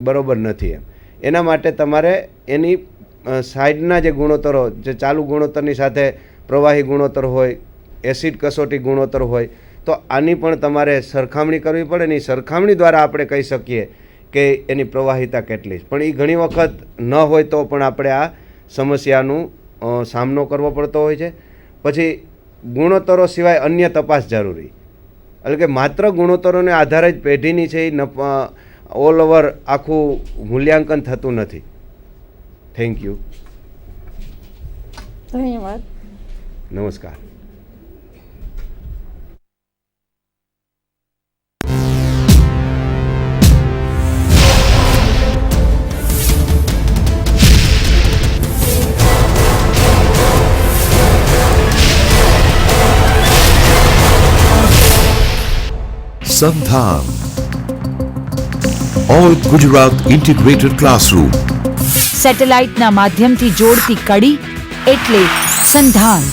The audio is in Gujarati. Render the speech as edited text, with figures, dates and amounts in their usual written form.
બરોબર નથી એના માટે તમારે એની સાઈડના જે ગુણોત્તરો જે ચાલુ ગુણોત્તરની સાથે પ્રવાહી ગુણોત્તર હોય, એસિડ કસોટી ગુણોત્તર હોય, તો આની પણ તમારે સરખામણી કરવી પડે. એની સરખામણી દ્વારા આપણે કહી શકીએ કે એની પ્રવાહિતા કેટલી. પણ એ ઘણી વખત ન હોય તો પણ આપણે આ સમસ્યાનું સામનો કરવો પડતો હોય છે. પછી ગુણોત્તરો સિવાય અન્ય તપાસ જરૂરી, એટલે કે માત્ર ગુણોત્તરોને આધારે જ પેઢીની છે એ ઓલ ઓવર આખું મૂલ્યાંકન થતું નથી. Thank you. ધન્યવાદ. નમસ્કાર. SANDHAN All Gujarat Integrated Classroom. સેટેલાઇટના માધ્યમથી જોડતી કડી એટલે સંધાન.